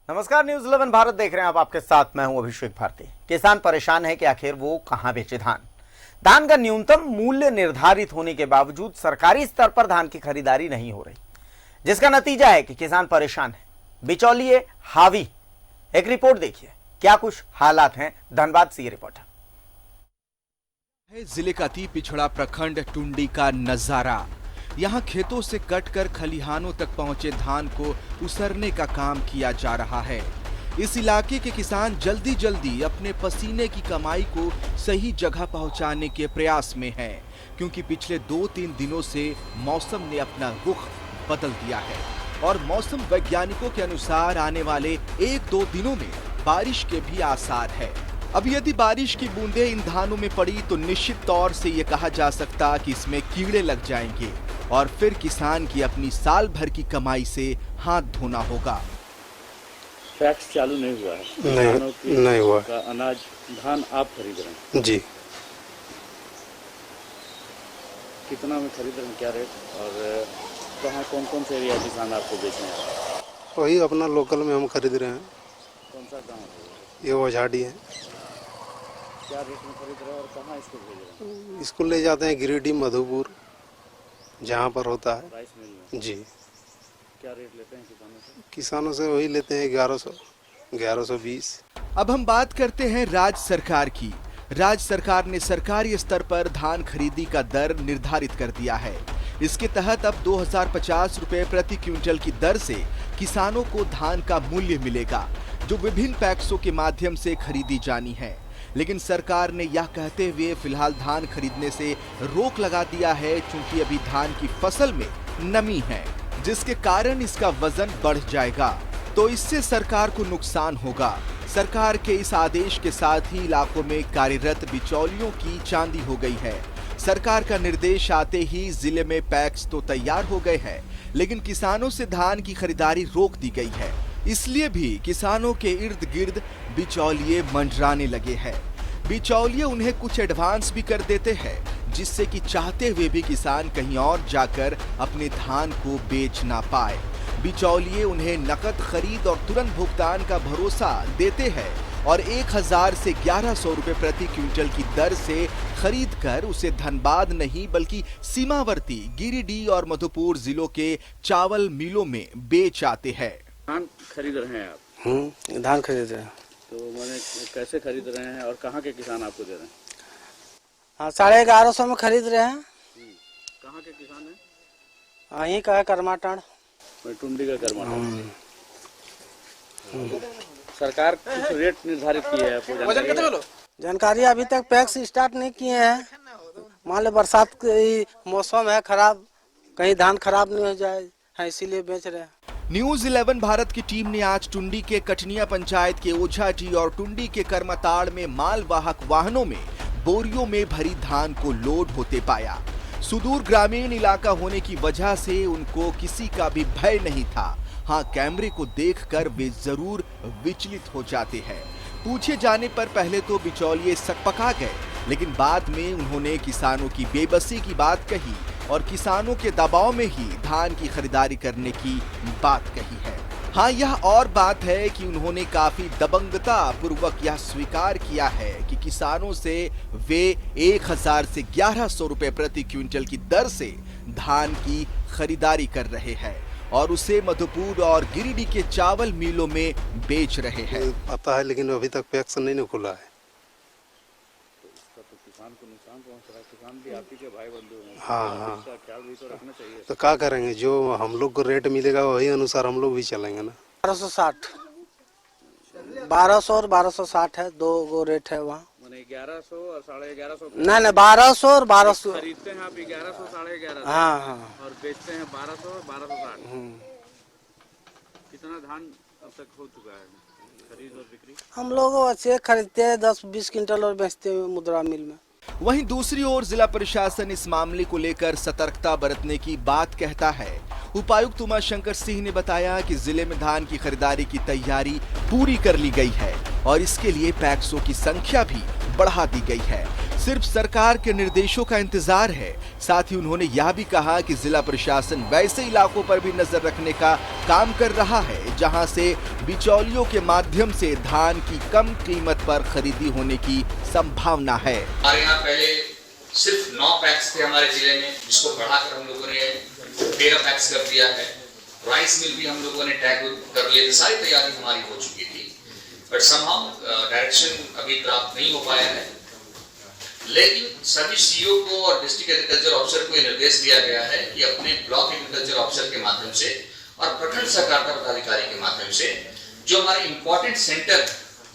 नमस्कार, न्यूज 11 भारत देख रहे हैं आप। आपके साथ मैं हूं अभिषेक भारती। किसान परेशान है कि आखिर वो कहां बेचे धान का न्यूनतम मूल्य निर्धारित होने के बावजूद सरकारी स्तर पर धान की खरीदारी नहीं हो रही, जिसका नतीजा है कि किसान परेशान है, बिचौलिए हावी। एक रिपोर्ट देखिए क्या कुछ हालात हैं। धनबाद से ये रिपोर्ट है। जिले का अति पिछड़ा प्रखंड टुंडी का नजारा। यहाँ खेतों से कटकर खलिहानों तक पहुंचे धान को उसरने का काम किया जा रहा है। इस इलाके के किसान जल्दी जल्दी अपने पसीने की कमाई को सही जगह पहुंचाने के प्रयास में हैं, क्योंकि पिछले 2-3 दिनों से मौसम ने अपना रुख बदल दिया है और मौसम वैज्ञानिकों के अनुसार आने वाले 1-2 दिनों में बारिश के भी आसार है। अब यदि बारिश की बूंदें इन धानों में पड़ी तो निश्चित तौर से ये कहा जा सकता कि इसमें कीड़े लग जाएंगे और फिर किसान की अपनी साल भर की कमाई से हाथ धोना होगा। टैक्स चालू नहीं हुआ है? नहीं हुआ। का अनाज धान आप खरीद रहे हैं? जी। कितना में खरीद रहे हैं, क्या रेट, और कहाँ कौन कौन से एरिया किसान आपको बेचने आ रहे हैं? वही अपना लोकल में हम खरीद रहे हैं। कौन सा गाँव है? ये ओझाड़ी है। क्या रेट में खरीद रहे हैं और कहाँ इसको भेज रहे हैं? इसको ले जाते हैं गिरिडीह, मधुपुर, जहाँ पर होता है। राइस मिल में? जी। क्या रेट लेते हैं किसानों से? किसानों से वही लेते हैं 1120। अब हम बात करते हैं राज्य सरकार की। राज्य सरकार ने सरकारी स्तर पर धान खरीदी का दर निर्धारित कर दिया है। इसके तहत अब 2050 रुपए प्रति क्विंटल की दर से किसानों को धान का मूल्य मिलेगा, जो विभिन्न पैक्सों के माध्यम से खरीदी जानी है। लेकिन सरकार ने यह कहते हुए फिलहाल धान खरीदने से रोक लगा दिया है, क्योंकि अभी धान की फसल में नमी है, जिसके कारण इसका वजन बढ़ जाएगा, तो इससे सरकार को नुकसान होगा। सरकार के इस आदेश के साथ ही इलाकों में कार्यरत बिचौलियों की चांदी हो गई है। सरकार का निर्देश आते ही जिले में पैक्स तो तैयार हो गए हैं, लेकिन किसानों से धान की खरीदारी रोक दी गई है। इसलिए भी किसानों के इर्द गिर्द बिचौलिए मंडराने लगे हैं। बिचौलिए उन्हें कुछ एडवांस भी कर देते हैं, जिससे कि चाहते हुए भी किसान कहीं और जाकर अपने धान को बेच ना पाए। बिचौलिए उन्हें नकद खरीद और तुरंत भुगतान का भरोसा देते हैं और 1000 से 1100 रुपए प्रति क्विंटल की दर से खरीद कर उसे धनबाद नहीं बल्कि सीमावर्ती गिरिडीह और मधुपुर जिलों के चावल मिलों में बेच आते हैं। धान खरीद रहे हैं आप? धान खरीद रहे हैं। तो मैंने कैसे खरीद रहे हैं और कहाँ के किसान आपको दे रहे हैं? हाँ, 1150 में खरीद रहे हैं। कहाँ के किसान हैं? यहीं का है, करमाटाण, टुंडी का करमाटाण। सरकार कुछ रेट निर्धारित की है आपको? जानकारी अभी तक पैक्स स्टार्ट नहीं किए हैं। मान लो बरसात की मौसम है खराब, कहीं धान खराब नहीं हो जाए, इसीलिए बेच रहे हैं। न्यूज 11 भारत की टीम ने आज टुंडी के कटनिया पंचायत के ओझाटी और टुंडी के करमाताड़ में मालवाहक वाहनों में बोरियों में भरी धान को लोड होते पाया। सुदूर ग्रामीण इलाका होने की वजह से उनको किसी का भी भय नहीं था। हाँ, कैमरे को देखकर वे जरूर विचलित हो जाते हैं। पूछे जाने पर पहले तो बिचौलिए सकपका गए, लेकिन बाद में उन्होंने किसानों की बेबसी की बात कही और किसानों के दबाव में ही धान की खरीदारी करने की बात कही है। हाँ, यह और बात है कि उन्होंने काफी दबंगता पूर्वक यह स्वीकार किया है कि किसानों से वे 1000 से 1100 रुपए प्रति क्विंटल की दर से धान की खरीदारी कर रहे हैं और उसे मधुपुर और गिरिडीह के चावल मिलों में बेच रहे हैं। पता है, लेकिन अभी तक पैक्स नहीं खुला है। किसान को नुकसान पहुंच रहा है। किसान भी आप ही के भाई बंधु हैं। हाँ। इसका ख्याल भी तो रखना चाहिए। तो क्या करेंगे, जो हम लोग को रेट मिलेगा वही अनुसार हम लोग भी चलेंगे ना। 1260, 1200 और 1260 है, दो गो रेट है वहाँ। मैंने 1100 और 1150। नहीं, 1200 और 1200 खरीदते हैं आप 1100, 1150। हाँ। और बेचते हैं 1200 और 1260। कितना धान अब तक हो चुका है खरीद और बिक्री? हम लोग अच्छे खरीदते हैं, 10-20 क्विंटल और बेचते हैं मुद्रा मिल में। वहीं दूसरी ओर जिला प्रशासन इस मामले को लेकर सतर्कता बरतने की बात कहता है। उपायुक्त उमाशंकर सिंह ने बताया कि जिले में धान की खरीदारी की तैयारी पूरी कर ली गई है और इसके लिए पैक्सों की संख्या भी बढ़ा दी गई है। सिर्फ सरकार के निर्देशों का इंतजार है। साथ ही उन्होंने यह भी कहा कि जिला प्रशासन वैसे इलाकों पर भी नजर रखने का काम कर रहा है जहां से बिचौलियों के माध्यम से धान की कम कीमत पर खरीदी होने की संभावना है। हमारे यहाँ पहले सिर्फ 9 पैक्स थे हमारे जिले में, जिसको बढ़ाकर हम लोगों ने 13 पैक्स कर दिया है। राइस मिल भी हम लोगों ने टैग कर लिए थे, सारी तैयारी हमारी हो चुकी थी, बट समहाउ डायरेक्शन अभी प्राप्त नहीं हो पाया है। लेकिन सभी सीईओ को और डिस्ट्रिक्ट एग्रीकल्चर ऑफिसर को निर्देश दिया गया है कि अपने ब्लॉक एग्रीकल्चर ऑफिसर के माध्यम से और प्रखंड सहकारिता पदाधिकारी के माध्यम से जो हमारे इंपॉर्टेंट सेंटर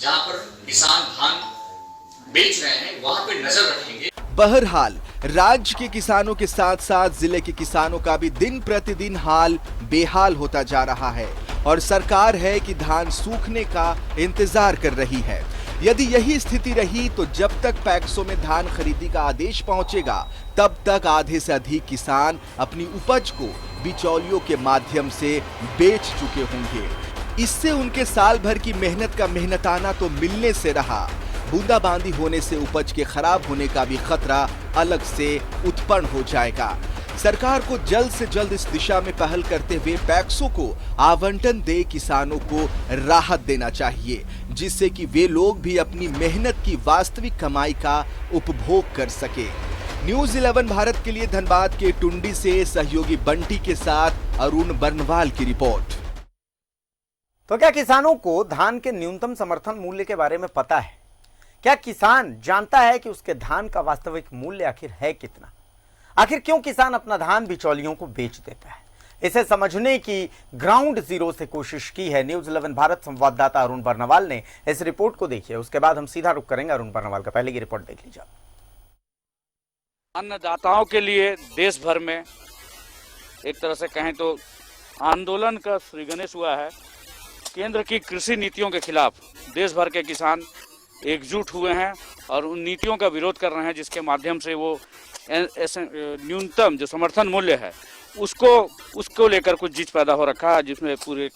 जहां पर किसान धान बेच रहे हैं वहां पे नजर रखेंगे। बहरहाल राज्य के किसानों के साथ साथ जिले के किसानों का भी दिन प्रतिदिन हाल बेहाल होता जा रहा है और सरकार है कि धान सूखने का इंतजार कर रही है। यदि यही स्थिति रही तो जब तक पैक्सों में धान खरीदी का आदेश पहुंचेगा तब तक आधे से अधिक किसान अपनी उपज को बिचौलियों के माध्यम से बेच चुके होंगे। इससे उनके साल भर की मेहनत का मेहनताना तो मिलने से रहा, बूंदाबांदी होने से उपज के खराब होने का भी खतरा अलग से उत्पन्न हो जाएगा। सरकार को जल्द से जल्द इस दिशा में पहल करते हुए पैक्सों को आवंटन दे किसानों को राहत देना चाहिए, जिससे कि वे लोग भी अपनी मेहनत की वास्तविक कमाई का उपभोग कर सके। न्यूज़ 11 भारत के लिए धनबाद के टुंडी से सहयोगी बंटी के साथ अरुण बर्नवाल की रिपोर्ट। तो क्या किसानों को धान के न्यूनतम समर्थन मूल्य के बारे में पता है? क्या किसान जानता है कि उसके धान का वास्तविक मूल्य आखिर है कितना? आखिर क्यों किसान अपना धान बिचौलियों को बेच देता है? इसे समझने की ग्राउंड जीरो से कोशिश की है न्यूज़ 11 भारत संवाददाता अरुण बर्नवाल ने। इस रिपोर्ट को देखिए, उसके बाद हम सीधा रुख करेंगे अरुण बर्नवाल का। पहले की रिपोर्ट देख लीजिए। अन्नदाताओं के लिए देश भर में एक तरह से कहें तो आंदोलन का श्री गणेश हुआ है। केंद्र की कृषि नीतियों के खिलाफ देश भर के किसान एकजुट हुए हैं और उन नीतियों का विरोध कर रहे हैं, जिसके माध्यम से वो न्यूनतम जो समर्थन मूल्य है उसको लेकर कुछ जिद पैदा हो रखा है, जिसमें पूरे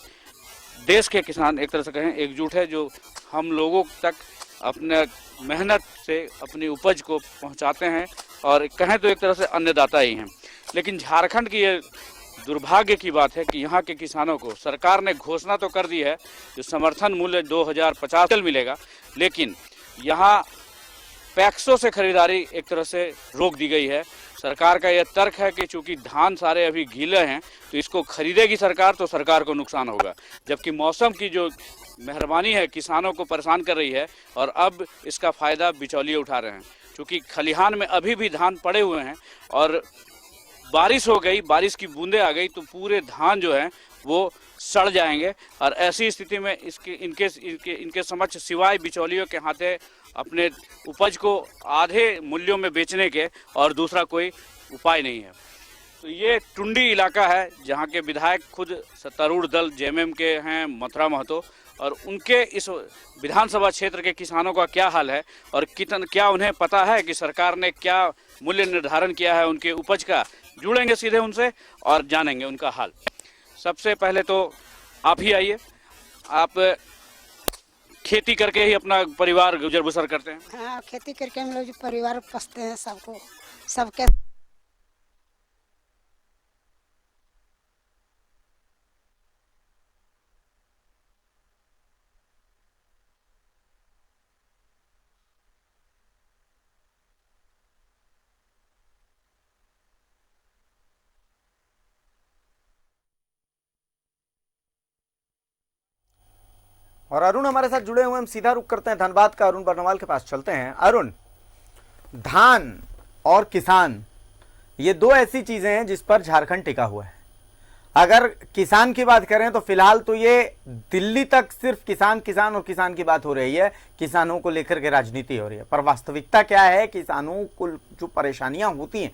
देश के किसान एक तरह से कहें एकजुट है, जो हम लोगों तक अपने मेहनत से अपनी उपज को पहुंचाते हैं और कहें तो एक तरह से अन्नदाता ही हैं। लेकिन झारखंड की ये दुर्भाग्य की बात है कि यहाँ के किसानों को सरकार ने घोषणा तो कर दी है जो समर्थन मूल्य 2050 मिलेगा, लेकिन यहाँ पैक्सों से खरीदारी एक तरह से रोक दी गई है। सरकार का यह तर्क है कि चूंकि धान सारे अभी गीले हैं तो इसको खरीदेगी सरकार तो सरकार को नुकसान होगा, जबकि मौसम की जो मेहरबानी है किसानों को परेशान कर रही है और अब इसका फायदा बिचौलिए उठा रहे हैं। चूंकि खलिहान में अभी भी धान पड़े हुए हैं और बारिश हो गई, बारिश की बूंदें आ गई तो पूरे धान जो है वो सड़ जाएंगे और ऐसी स्थिति में इनके समक्ष सिवाय बिचौलियों के हाथे अपने उपज को आधे मूल्यों में बेचने के और दूसरा कोई उपाय नहीं है। तो ये टुंडी इलाका है जहाँ के विधायक खुद सत्तारूढ़ दल जेएमएम के हैं मथुरा महतो, और उनके इस विधानसभा क्षेत्र के किसानों का क्या हाल है और क्या उन्हें पता है कि सरकार ने क्या मूल्य निर्धारण किया है उनके उपज का। जुड़ेंगे सीधे उनसे और जानेंगे उनका हाल। सबसे पहले तो आप ही आइए, आप खेती करके ही अपना परिवार गुजर बसर करते हैं? हाँ, खेती करके हम लोग परिवार पोसते हैं सबके। और अरुण हमारे साथ जुड़े हुए, हम सीधा रुख करते हैं धनबाद का, अरुण बर्नवाल के पास चलते हैं। अरुण, धान और किसान ये दो ऐसी चीजें हैं जिस पर झारखंड टिका हुआ है। अगर किसान की बात करें तो फिलहाल तो ये दिल्ली तक सिर्फ किसान किसान और किसान की बात हो रही है, किसानों को लेकर के राजनीति हो रही है, पर वास्तविकता क्या है? किसानों को जो परेशानियां होती हैं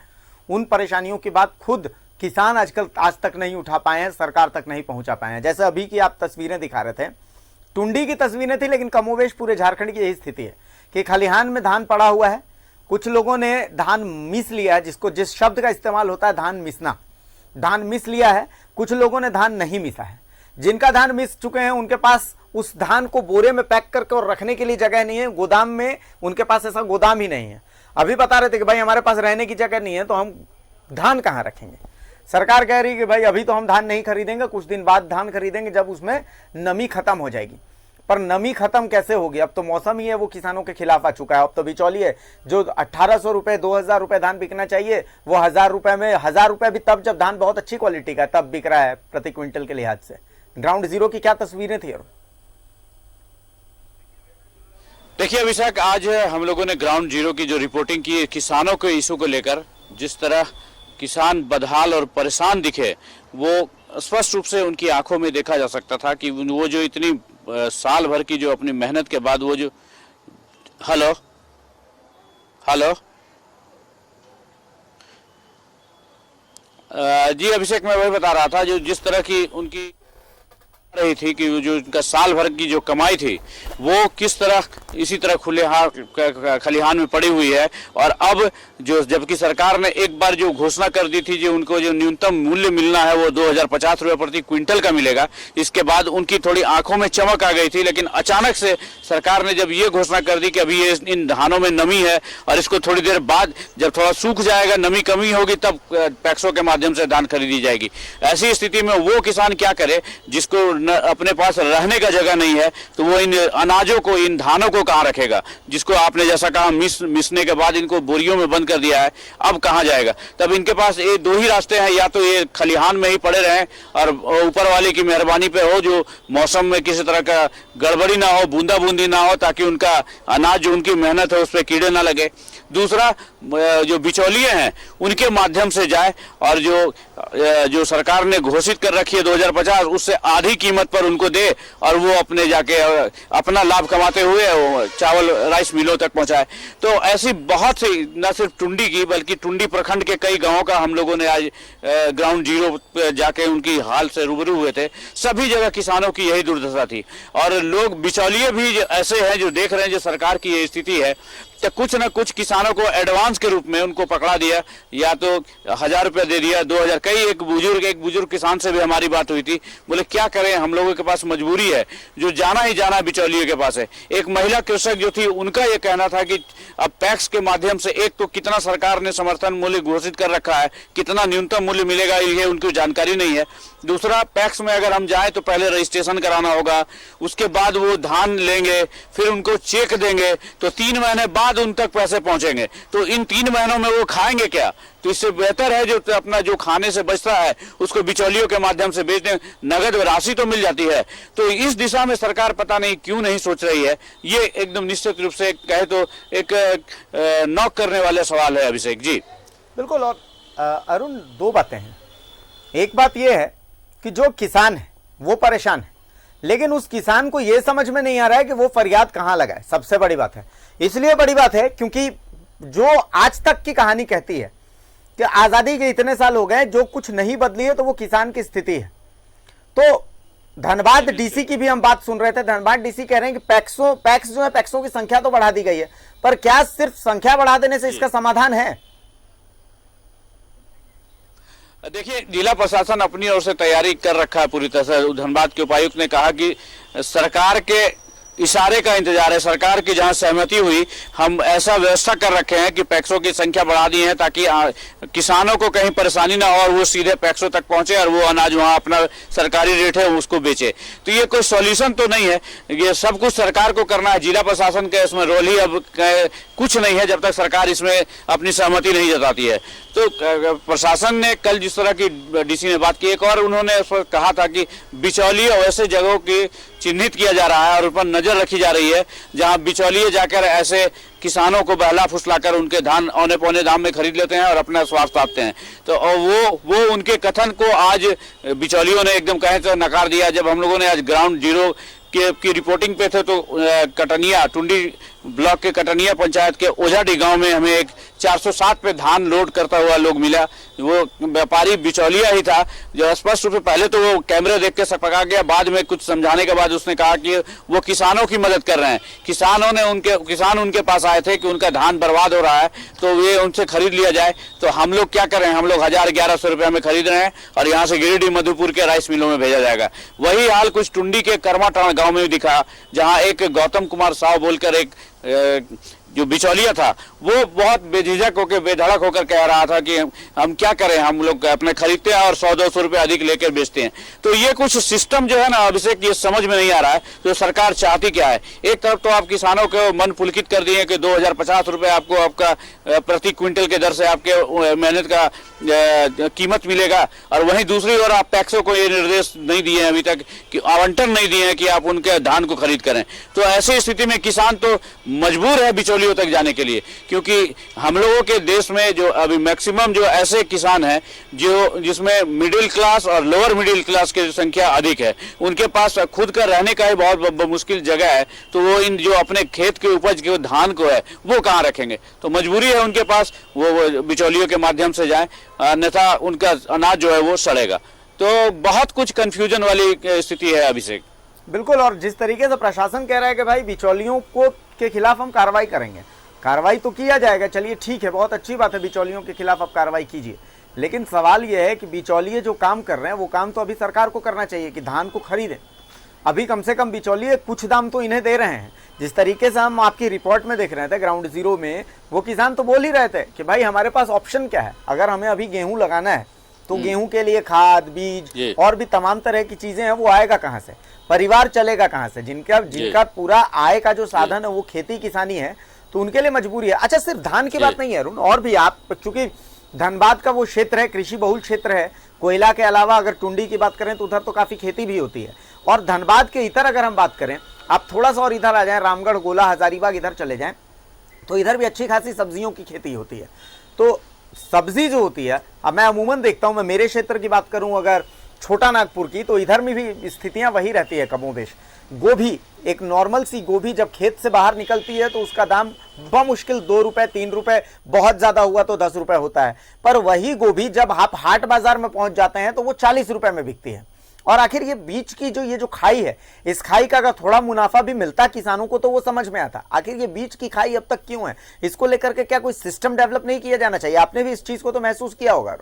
उन परेशानियों की बात खुद किसान आजकल आज तक नहीं उठा पाए हैं, सरकार तक नहीं पहुंचा पाए हैं। जैसे अभी की आप तस्वीरें दिखा रहे थे, टुंडी की तस्वीरें थी, लेकिन कमोवेश पूरे झारखंड की यही स्थिति है कि खलिहान में धान पड़ा हुआ है, कुछ लोगों ने धान मिस लिया है, जिस शब्द का इस्तेमाल होता है धान मिसना, धान मिस लिया है, कुछ लोगों ने धान नहीं मिसा है, जिनका धान मिस चुके हैं उनके पास उस धान को बोरे में पैक करके और रखने के लिए जगह नहीं है, गोदाम में उनके पास ऐसा गोदाम ही नहीं है। अभी बता रहे थे कि भाई हमारे पास रहने की जगह नहीं है तो हम धान कहाँ रखेंगे। सरकार कह रही है कि भाई अभी तो हम धान नहीं खरीदेंगे, कुछ दिन बाद धान खरीदेंगे जब उसमें नमी खत्म हो जाएगी। पर नमी खत्म कैसे होगी? अब तो मौसम ही है वो किसानों के खिलाफ आ चुका है। अब तो बिचौलिए जो 1800 रुपए 2000 रुपए धान बिकना चाहिए वो 1000 रुपए में, 1000 रुपए भी तब जब धान बहुत अच्छी क्वालिटी का तब बिक रहा है प्रति क्विंटल के लिहाज से। ग्राउंड जीरो की क्या तस्वीरें थी? देखिए अभिषेक, आज हम लोगों ने ग्राउंड जीरो की जो रिपोर्टिंग की किसानों के इशू को लेकर, जिस तरह किसान बदहाल और परेशान दिखे वो स्पष्ट रूप से उनकी आंखों में देखा जा सकता था कि वो जो इतनी साल भर की जो अपनी मेहनत के बाद वो जो हेलो जी अभिषेक, मैं वही बता रहा था जो जिस तरह की उनकी रही थी कि जो उनका साल भर की जो कमाई थी वो किस तरह इसी तरह खुले खलिहान में पड़ी हुई है। और अब जो जबकि सरकार ने एक बार जो घोषणा कर दी थी जो उनको जो न्यूनतम मूल्य मिलना है वो 2050 रुपये प्रति क्विंटल का मिलेगा, इसके बाद उनकी थोड़ी आंखों में चमक आ गई थी। लेकिन अचानक से सरकार ने जब ये घोषणा कर दी कि अभी ये इन धानों में नमी है और इसको थोड़ी देर बाद जब थोड़ा सूख जाएगा, नमी कमी होगी, तब पैक्सों के माध्यम से धान खरीदी जाएगी। ऐसी स्थिति में वो किसान क्या करे जिसको अपने पास रहने का जगह नहीं है, तो वो इन अनाजों को, इन धानों को कहाँ रखेगा, जिसको आपने जैसा कहा मिसने के बाद इनको बोरियों में बंद कर दिया है, अब कहाँ जाएगा। तब इनके पास ये दो ही रास्ते हैं, या तो ये खलिहान में ही पड़े रहें और ऊपर वाले की मेहरबानी पे हो जो मौसम में किसी तरह का गड़बड़ी ना हो, बूंदा बूंदी ना हो, ताकि उनका अनाज जो उनकी मेहनत है उस पर कीड़े ना लगे। दूसरा जो बिचौलिए हैं उनके माध्यम से जाए और जो सरकार ने घोषित कर रखी है 2050 उससे आधी कीमत पर उनको दे और वो अपने जाके अपना लाभ कमाते हुए चावल राइस मिलों तक पहुंचाए। तो ऐसी बहुत सी, न सिर्फ टुंडी की बल्कि टुंडी प्रखंड के कई गांवों का हम लोगों ने आज ग्राउंड जीरो पे जाके उनकी हाल से रूबरू हुए थे। सभी जगह किसानों की यही दुर्दशा थी और लोग बिचौलिए भी ऐसे हैं जो देख रहे हैं जो सरकार की ये स्थिति है, तो कुछ न कुछ किसानों को एडवांस के रूप में उनको पकड़ा दिया, या तो 1000 रुपया दे दिया, 2000। कई एक बुजुर्ग किसान से भी हमारी बात हुई थी, बोले क्या करें, हम लोगों के पास मजबूरी है, जो जाना ही जाना बिचौलियों के पास है। एक महिला कृषक जो थी उनका ये कहना था कि अब पैक्स के माध्यम से एक तो कितना सरकार ने समर्थन मूल्य घोषित कर रखा है, कितना न्यूनतम मूल्य मिलेगा ये उनकी जानकारी नहीं है। दूसरा, पैक्स में अगर हम जाए तो पहले रजिस्ट्रेशन कराना होगा, उसके बाद वो धान लेंगे, फिर उनको चेक देंगे, तो 3 महीने बाद उन तक पैसे पहुंचेंगे। तो इन 3 महीनों में वो खाएंगे क्या? तो इससे बेहतर है जो अपना जो खाने से बचता है उसको बिचौलियों के माध्यम से बेच दें, नगद राशि तो मिल जाती है। तो इस दिशा में सरकार पता नहीं क्यों नहीं सोच रही है। ये एकदम निश्चित रूप से कहे तो एक नॉक करने वाले सवाल है अभिषेक जी। बिल्कुल। और अरुण, 2 बातें हैं। एक बात यह है कि जो किसान है वो परेशान है, लेकिन उस किसान को यह समझ में नहीं आ रहा है कि वो फरियाद कहां लगाए। सबसे बड़ी बात है, इसलिए बड़ी बात है क्योंकि जो आज तक की कहानी कहती है कि आजादी के इतने साल हो गए, जो कुछ नहीं बदली है तो वो किसान की स्थिति है। तो धनबाद डीसी की भी हम बात सुन रहे थे। धनबाद डीसी कह रहे हैं कि पैक्स जो है, पैक्सों की संख्या तो बढ़ा दी गई है, पर क्या सिर्फ संख्या बढ़ा देने से इसका समाधान है? देखिए, जिला प्रशासन अपनी ओर से तैयारी कर रखा है पूरी तरह से। धनबाद के उपायुक्त ने कहा कि सरकार के इशारे का इंतजार है, सरकार की जहां सहमति हुई हम ऐसा व्यवस्था कर रखे हैं कि पैक्सों की संख्या बढ़ा दी है ताकि किसानों को कहीं परेशानी ना हो और वो सीधे पैक्सों तक पहुंचे और वो अनाज वहां अपना सरकारी रेट है उसको बेचे। तो ये कोई सॉल्यूशन तो नहीं है, ये सब कुछ सरकार को करना है। जिला प्रशासन का इसमें रोल ही अब कुछ नहीं है जब तक सरकार इसमें अपनी सहमति नहीं जताती है। तो प्रशासन ने कल जिस तरह की डीसी ने बात की, एक और उन्होंने उस पर कहा था कि बिचौलिए ऐसे जगहों की चिन्हित किया जा रहा है और उन पर नजर रखी जा रही है जहां बिचौलिए जाकर ऐसे किसानों को बहला फुसलाकर उनके धान औने पौने दाम में खरीद लेते हैं और अपना स्वार्थ पाते हैं। तो वो उनके कथन को आज बिचौलियों ने एकदम कहे तो नकार दिया। जब हम लोगों ने आज ग्राउंड जीरो की रिपोर्टिंग पे थे तो कटनिया टुंडी ब्लॉक के कटनिया पंचायत के ओझाडी गांव में हमें एक 407 पे धान लोड करता हुआ लोग मिला। वो व्यापारी बिचौलिया ही था जो स्पष्ट रूप से पहले तो वो कैमरे देख के सपका गया, बाद में कुछ समझाने के बाद उसने कहा कि वो किसानों की मदद कर रहे हैं। किसान उनके पास आए थे कि उनका धान बर्बाद हो रहा है तो वे उनसे खरीद लिया जाए। तो हम लोग क्या कर रहे हैं, हम लोग 1000-1100 रुपये में खरीद रहे हैं और यहाँ से गिरिडीह मधुपुर के राइस मिलों में भेजा जाएगा। वही हाल कुछ टुंडी के कर्माटाण गाँव में भी दिखा, जहाँ एक गौतम कुमार साव बोलकर एक जो बिचौलिया था वो बहुत बेझिझक होकर बेधड़क होकर कह रहा था कि हम क्या करें, हम लोग अपने खरीदते हैं और 100-200 रुपये अधिक लेकर बेचते हैं। तो ये कुछ सिस्टम जो है ना अभिषेक, ये समझ में नहीं आ रहा है तो सरकार चाहती क्या है। एक तरफ तो आप किसानों को मन पुलकित कर दिए कि 2050 रुपये आपको आपका प्रति क्विंटल के दर से आपके मेहनत का कीमत मिलेगा, और वहीं दूसरी ओर आप पैक्सों को ये निर्देश नहीं दिए अभी तक कि आवंटन नहीं दिए हैं कि आप उनके धान को खरीद करें। तो ऐसी स्थिति में किसान तो मजबूर है बिचौलियों तक जाने के लिए, क्योंकि हम लोगों के देश में जो अभी मैक्सिमम जो ऐसे किसान हैं जिसमें मिडिल क्लास और लोअर मिडिल क्लास की संख्या अधिक है, उनके पास खुद का रहने का ही बहुत मुश्किल जगह है, तो वो इन जो अपने खेत के उपज के धान को है वो कहाँ रखेंगे। तो मजबूरी है उनके पास वो बिचौलियों के माध्यम से जाए, अन्यथा उनका अनाज जो है वो सड़ेगा। तो बहुत कुछ कंफ्यूजन वाली स्थिति है अभिषेक। बिल्कुल, और जिस तरीके से प्रशासन कह रहा है कि भाई बिचौलियों को के खिलाफ हम कार्रवाई करेंगे, कार्रवाई तो किया जाएगा, चलिए ठीक है, बहुत अच्छी बात है, बिचौलियों के खिलाफ आप कार्रवाई कीजिए। लेकिन सवाल यह है कि बिचौलिए जो काम कर रहे हैं वो काम तो अभी सरकार को करना चाहिए कि धान को खरीदें। अभी कम से कम बिचौलिए कुछ दाम तो इन्हें दे रहे हैं। जिस तरीके से हम आपकी रिपोर्ट में देख रहे थे ग्राउंड जीरो में, वो किसान तो बोल ही रहे थे कि भाई हमारे पास ऑप्शन क्या है, अगर हमें अभी गेहूं लगाना है तो गेहूं के लिए खाद, बीज और भी तमाम तरह की चीजें हैं, वो आएगा कहाँ से, परिवार चलेगा कहाँ से, जिनका पूरा आय का जो साधन है वो खेती किसानी है, तो उनके लिए मजबूरी है। अच्छा, सिर्फ धान की बात नहीं है अरुण, और भी आप, चूंकि धनबाद का वो क्षेत्र है, कृषि बहुल क्षेत्र है, कोयला के अलावा अगर टुंडी की बात करें तो उधर तो काफी खेती भी होती है। और धनबाद के इधर अगर हम बात करें, आप थोड़ा सा और इधर आ जाएं, रामगढ़, गोला, हजारीबाग इधर चले जाएं, तो इधर भी अच्छी खासी सब्जियों की खेती होती है। तो सब्जी जो होती है, अब मैं अमूमन देखता हूं, मैं मेरे क्षेत्र की बात करूं अगर छोटा नागपुर की, तो इधर में भी स्थितियां वही रहती है कमोबेश। गोभी, एक नॉर्मल सी गोभी जब खेत से बाहर निकलती है तो उसका दाम बमुश्किल 2 रुपए 3 रुपए, बहुत ज्यादा हुआ तो 10 रुपए होता है। पर वही गोभी जब आप हाट बाजार में पहुंच जाते हैं तो वो 40 रुपए में बिकती है। और आखिर ये बीच की जो खाई है, इस खाई का अगर थोड़ा मुनाफा भी मिलता किसानों को तो वो समझ में आता। आखिर ये बीच की खाई अब तक क्यों है, इसको लेकर के क्या कोई सिस्टम डेवलप नहीं किया जाना चाहिए? आपने भी इस चीज को तो महसूस किया होगा।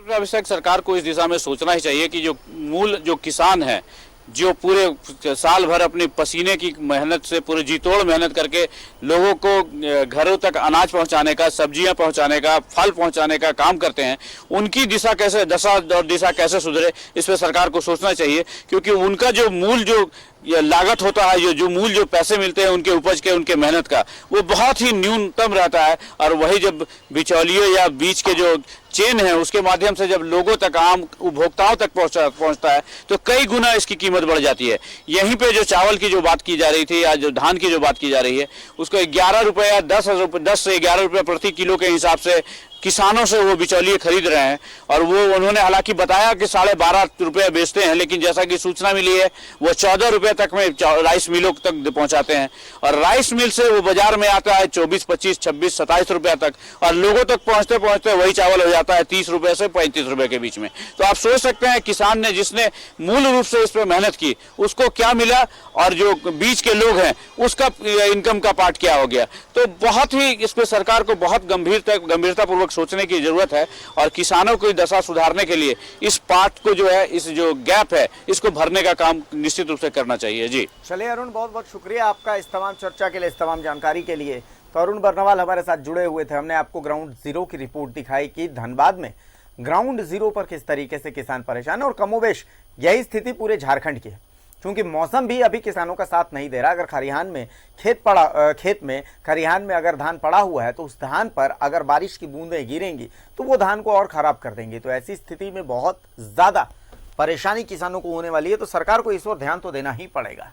अभिषेक, सरकार को इस दिशा में सोचना ही चाहिए कि जो किसान है, जो पूरे साल भर अपने पसीने की मेहनत से पूरे जी तोड़ मेहनत करके लोगों को घरों तक अनाज पहुंचाने का, सब्जियां पहुंचाने का, फल पहुंचाने का काम करते हैं, उनकी दशा कैसे सुधरे, इस पर सरकार को सोचना चाहिए। क्योंकि उनका जो मूल जो लागत होता है, जो मूल जो पैसे मिलते हैं उनके उपज के, उनके मेहनत का, वो बहुत ही न्यूनतम रहता है। और वही जब बिचौलियों या बीच के जो चेन है उसके माध्यम से जब लोगों तक, आम उपभोक्ताओं तक पहुंचता है तो कई गुना इसकी कीमत बढ़ जाती है। यहीं पे जो चावल की जो बात की जा रही थी या जो धान की जो बात की जा रही है, उसको 11 रुपए या 10 से 11 रुपए प्रति किलो के हिसाब से किसानों से वो बिचौलिए खरीद रहे हैं। और वो उन्होंने हालांकि बताया कि 12.5 रुपये बेचते हैं, लेकिन जैसा कि सूचना मिली है वो 14 रुपये तक में राइस मिलों तक पहुंचाते हैं। और राइस मिल से वो बाजार में आता है 24, 25, 26, 27 रुपये तक, और लोगों तक पहुंचते पहुंचते वही चावल हो जाता है 30 रुपये से 35 रुपये के बीच में। तो आप सोच सकते हैं किसान ने जिसने मूल रूप से इस पर मेहनत की उसको क्या मिला, और जो बीच के लोग हैं उसका इनकम का पार्ट क्या हो गया। तो बहुत ही इस पर सरकार को बहुत गंभीरतापूर्वक सोचने की जरूरत है, और किसानों की दशा सुधारने के लिए इस पार्ट को जो है, इस जो गैप है, इसको भरने का काम निश्चित रूप से करना चाहिए। जी चलिए अरुण, बहुत बहुत शुक्रिया आपका इस तमाम चर्चा के लिए, इस तमाम जानकारी के लिए। तो अरुण बरनवाल हमारे साथ जुड़े हुए थे, हमने आपको ग्राउंड जीरो की रिपोर्ट दिखाई कि धनबाद में ग्राउंड जीरो पर किस तरीके से किसान परेशान है, और कमोबेश यही स्थिति पूरे झारखंड की है। क्योंकि मौसम भी अभी किसानों का साथ नहीं दे रहा। अगर खरिहान में खरिहान में अगर धान पड़ा हुआ है तो उस धान पर अगर बारिश की बूंदें गिरेंगी तो वो धान को और खराब कर देंगी। तो ऐसी स्थिति में बहुत ज्यादा परेशानी किसानों को होने वाली है। तो सरकार को इस ओर ध्यान तो देना ही पड़ेगा।